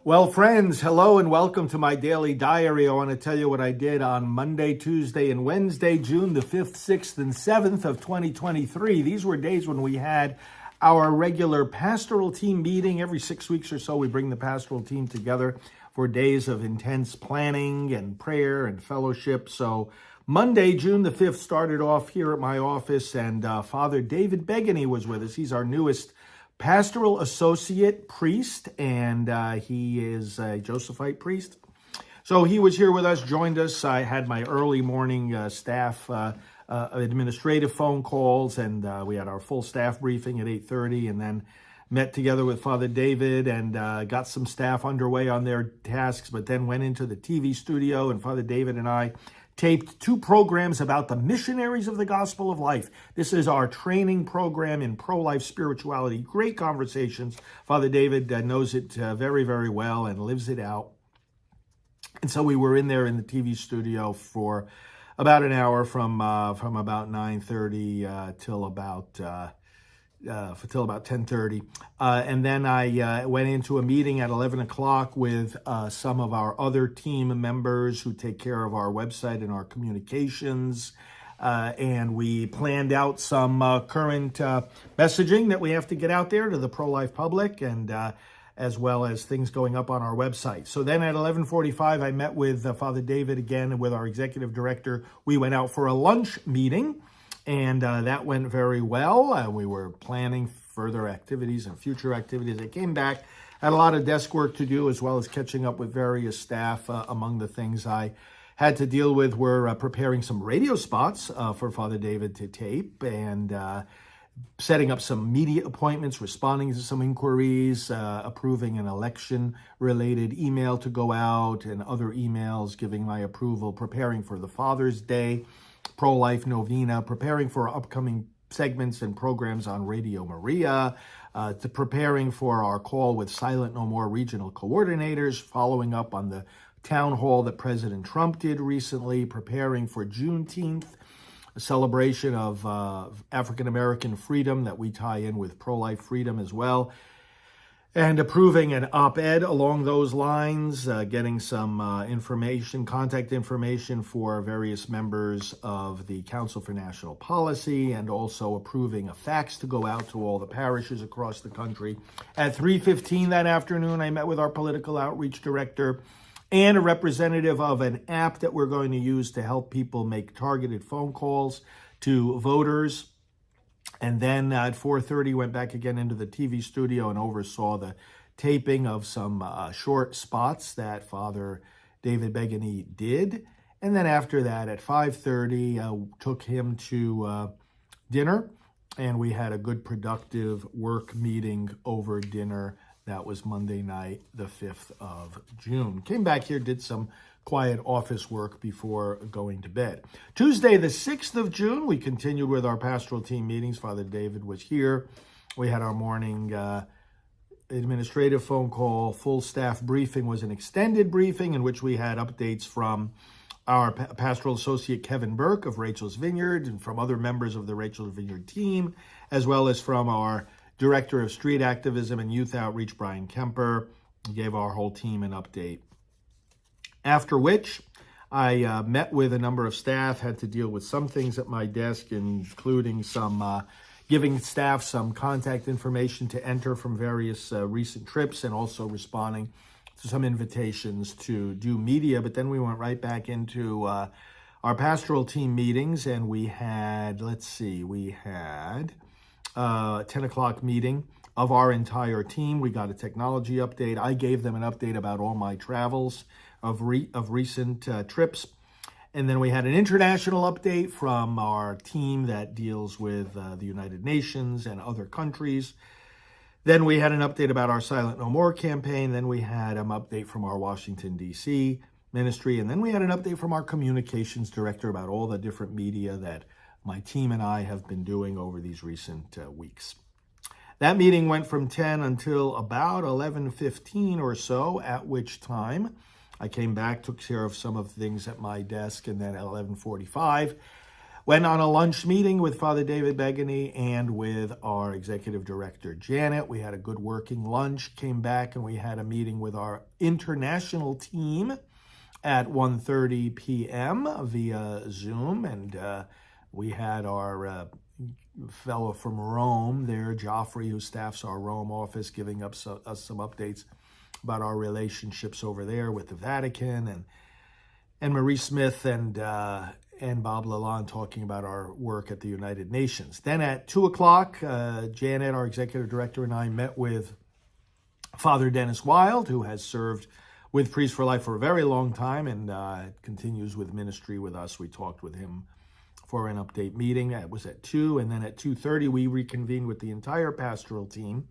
Well, friends, hello and welcome to my daily diary. I want to tell you what I did on Monday, Tuesday, and Wednesday, June the 5th, 6th, and 7th of 2023. These were days when we had our regular pastoral team meeting. Every 6 weeks or so, we bring the pastoral team together for days of intense planning and prayer and fellowship. So Monday, June the 5th, started off here at my office, and Father David Begany was with us. He's our newest pastoral associate priest, and he is a Josephite priest. So he was here with us, joined us. I had my early morning staff administrative phone calls, and we had our full staff briefing at 8:30, and then met together with Father David and got some staff underway on their tasks, but then went into the TV studio, and Father David and I taped 2 programs about the Missionaries of the Gospel of Life. This is our training program in pro-life spirituality. Great conversations. Father David knows it very, very well and lives it out. And so we were in there in the TV studio for about an hour from about 9:30 till about 10:30. And then I went into a meeting at 11 o'clock with some of our other team members who take care of our website and our communications. And we planned out some current messaging that we have to get out there to the pro-life public, and as well as things going up on our website. So then at 11:45, I met with Father David again, and with our executive director. We went out for a lunch meeting, and that went very well. We were planning further activities and future activities. I came back, had a lot of desk work to do, as well as catching up with various staff. Among the things I had to deal with were preparing some radio spots for Father David to tape, and setting up some media appointments, responding to some inquiries, approving an election-related email to go out, and other emails giving my approval, preparing for the Father's Day pro-life novena, preparing for upcoming segments and programs on Radio Maria, to preparing for our call with Silent No More regional coordinators, following up on the town hall that President Trump did recently, preparing for Juneteenth, a celebration of African-American freedom that we tie in with pro-life freedom as well, and approving an op-ed along those lines, getting some contact information for various members of the Council for National Policy, and also approving a fax to go out to all the parishes across the country. At 3:15 that afternoon, I met with our political outreach director and a representative of an app that we're going to use to help people make targeted phone calls to voters. And then at 4:30, went back again into the TV studio and oversaw the taping of some short spots that Father David Begany did. And then after that, at 5:30, took him to dinner, and we had a good, productive work meeting over dinner. That was Monday night, the 5th of June. Came back here, did some quiet office work before going to bed. Tuesday, the 6th of June, we continued with our pastoral team meetings. Father David was here. We had our morning administrative phone call. Full staff briefing was an extended briefing in which we had updates from our pastoral associate Kevin Burke of Rachel's Vineyard, and from other members of the Rachel's Vineyard team, as well as from our Director of Street Activism and Youth Outreach, Brian Kemper. He gave our whole team an update. After which, I met with a number of staff, had to deal with some things at my desk, including some giving staff some contact information to enter from various recent trips, and also responding to some invitations to do media. But then we went right back into our pastoral team meetings, and we had, 10 o'clock meeting of our entire team. We got a technology update. I gave them an update about all my travels of recent trips. And then we had an international update from our team that deals with the United Nations and other countries. Then we had an update about our Silent No More campaign. Then we had an update from our Washington, D.C. ministry. And then we had an update from our communications director about all the different media that my team and I have been doing over these recent weeks. That meeting went from 10 until about 11:15 or so, at which time I came back, took care of some of the things at my desk, and then at 11:45, Went on a lunch meeting with Father David Begany and with our executive director, Janet. We had a good working lunch, came back, and we had a meeting with our international team at 1:30 p.m. via Zoom. And we had our fellow from Rome there, Joffrey, who staffs our Rome office, giving us some updates about our relationships over there with the Vatican, and Marie Smith and Bob Lalonde talking about our work at the United Nations. Then at 2 o'clock, Janet, our executive director, and I met with Father Dennis Wild, who has served with Priests for Life for a very long time and continues with ministry with us. We talked with him for an update meeting. That was at 2, and then at 2:30 we reconvened with the entire pastoral team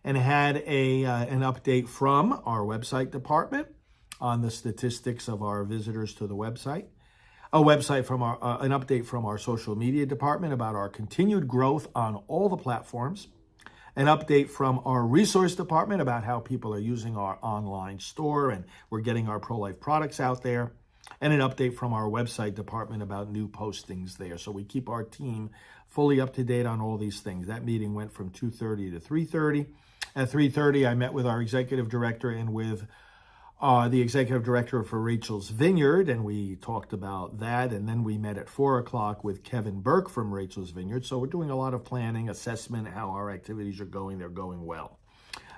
and had an update from our website department on the statistics of our visitors to the website. An update from our social media department about our continued growth on all the platforms. An update from our resource department about how people are using our online store and we're getting our pro-life products out there. And an update from our website department about new postings there. So we keep our team fully up to date on all these things. That meeting went from 2:30 to 3:30. At 3:30, I met with our executive director and with the executive director for Rachel's Vineyard, and we talked about that. And then we met at 4 o'clock with Kevin Burke from Rachel's Vineyard. So we're doing a lot of planning, assessment, how our activities are going. They're going well.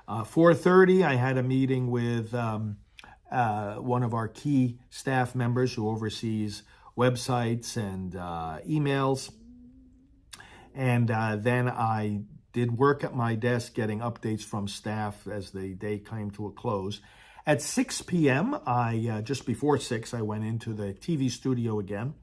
4:30, I had a meeting with one of our key staff members who oversees websites and emails. And then I did work at my desk getting updates from staff as the day came to a close. At 6 p.m., just before 6, I went into the TV studio again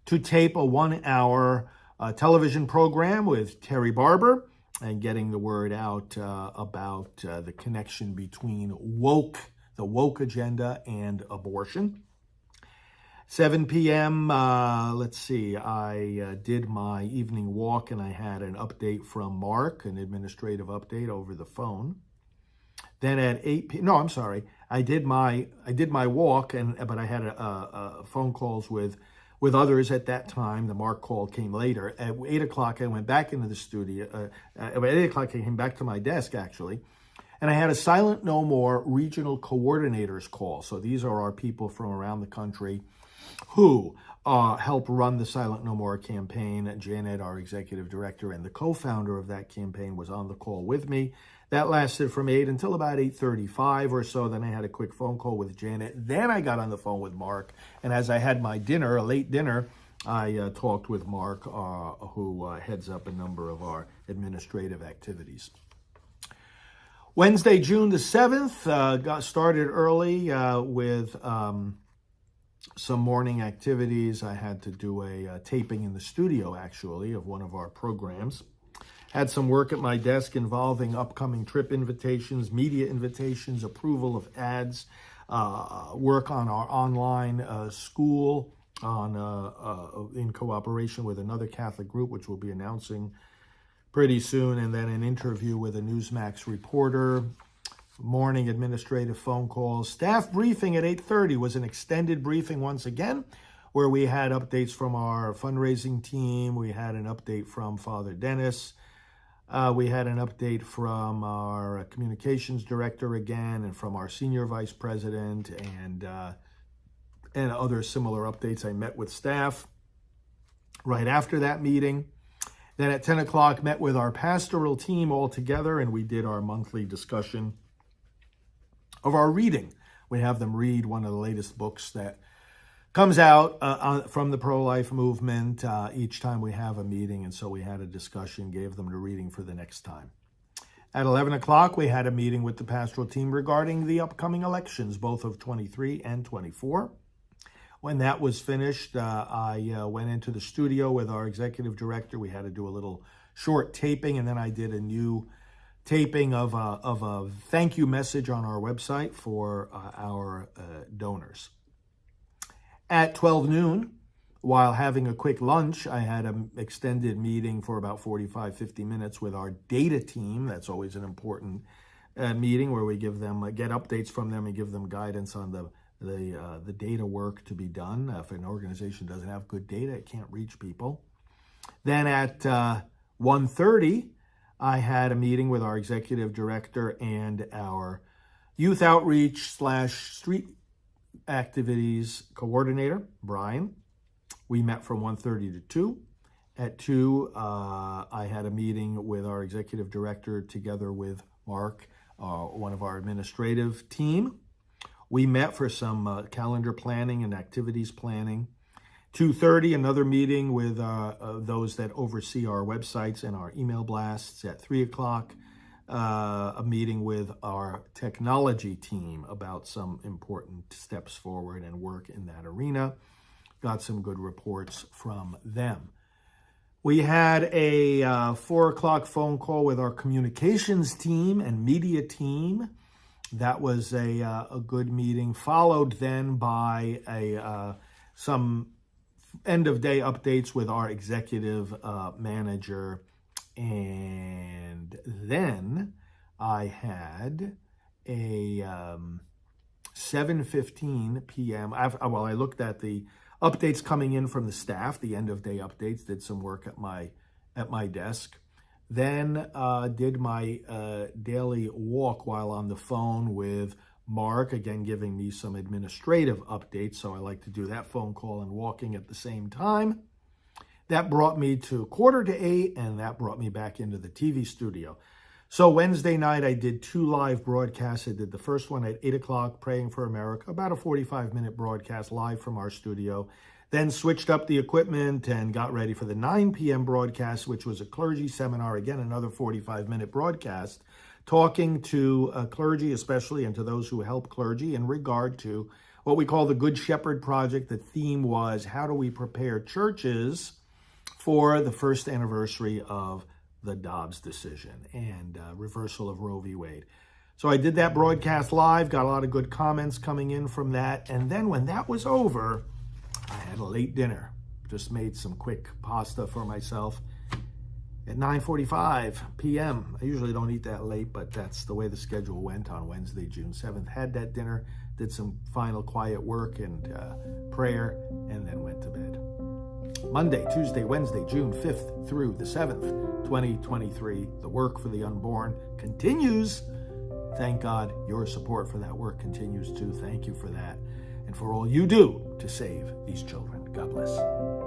to tape a 1-hour television program with Terry Barber and getting the word out about the connection between the woke agenda and abortion. 7 p.m., I did my evening walk and I had an update from Mark, an administrative update over the phone. Then at 8 p.m., no, I'm sorry, I did my walk, but I had phone calls with others at that time. The Mark call came later. At 8 o'clock, I went back into the studio. At 8 o'clock, I came back to my desk, actually, and I had a Silent No More regional coordinators call. So these are our people from around the country who help run the Silent No More campaign. Janet, our executive director and the co-founder of that campaign, was on the call with me. That lasted from 8 until about 8:35 or so. Then I had a quick phone call with Janet. Then I got on the phone with Mark. And as I had my dinner, a late dinner, I talked with Mark, who heads up a number of our administrative activities. Wednesday, June the 7th, got started early with some morning activities. I had to do a taping in the studio, actually, of one of our programs. Had some work at my desk involving upcoming trip invitations, media invitations, approval of ads, work on our online school in cooperation with another Catholic group, which we'll be announcing pretty soon, and then an interview with a Newsmax reporter. Morning administrative phone calls. Staff briefing at 8:30 was an extended briefing once again, where we had updates from our fundraising team. We had an update from Father Dennis. We had an update from our communications director again, and from our senior vice president, and other similar updates. I met with staff right after that meeting. Then at 10 o'clock, met with our pastoral team all together, and we did our monthly discussion of our reading. We have them read one of the latest books that comes out from the pro-life movement each time we have a meeting. And so we had a discussion, gave them the reading for the next time. At 11 o'clock, we had a meeting with the pastoral team regarding the upcoming elections, both of 23 and 24. When that was finished, I went into the studio with our executive director. We had to do a little short taping, and then I did a new taping of a thank you message on our website for our donors. At 12 noon, while having a quick lunch, I had an extended meeting for about 45, 50 minutes with our data team. That's always an important meeting where we give them, get updates from them and give them guidance on the the data work to be done. If an organization doesn't have good data, it can't reach people. Then at 1:30, I had a meeting with our executive director and our youth outreach / street activities coordinator, Brian. We met from 1:30 to 2. At 2, I had a meeting with our executive director together with Mark, one of our administrative team. We met for some calendar planning and activities planning. 2:30, another meeting with those that oversee our websites and our email blasts. At 3 o'clock, a meeting with our technology team about some important steps forward and work in that arena. Got some good reports from them. We had a 4 o'clock phone call with our communications team and media team. That was a good meeting, followed then by some end-of-day updates with our executive manager. And then I had a 7:15 p.m. I looked at the updates coming in from the staff, the end-of-day updates, did some work at my desk. Then did my daily walk while on the phone with Mark, again giving me some administrative updates, so I like to do that phone call and walking at the same time. That brought me to 7:45, and that brought me back into the TV studio. So Wednesday night, I did 2 live broadcasts. I did the first one at 8 o'clock, Praying for America, about a 45-minute broadcast live from our studio. Then switched up the equipment and got ready for the 9 p.m. broadcast, which was a clergy seminar, again, another 45-minute broadcast, talking to clergy especially and to those who help clergy in regard to what we call the Good Shepherd Project. The theme was, how do we prepare churches for the first anniversary of the Dobbs decision and reversal of Roe v. Wade. So I did that broadcast live, got a lot of good comments coming in from that. And then when that was over, I had a late dinner. Just made some quick pasta for myself at 9:45 p.m. I usually don't eat that late, but that's the way the schedule went on Wednesday, June 7th. Had that dinner, did some final quiet work and prayer, and then went to bed. Monday, Tuesday, Wednesday, June 5th through the 7th, 2023. The work for the unborn continues. Thank God your support for that work continues too. Thank you for that and for all you do to save these children. God bless.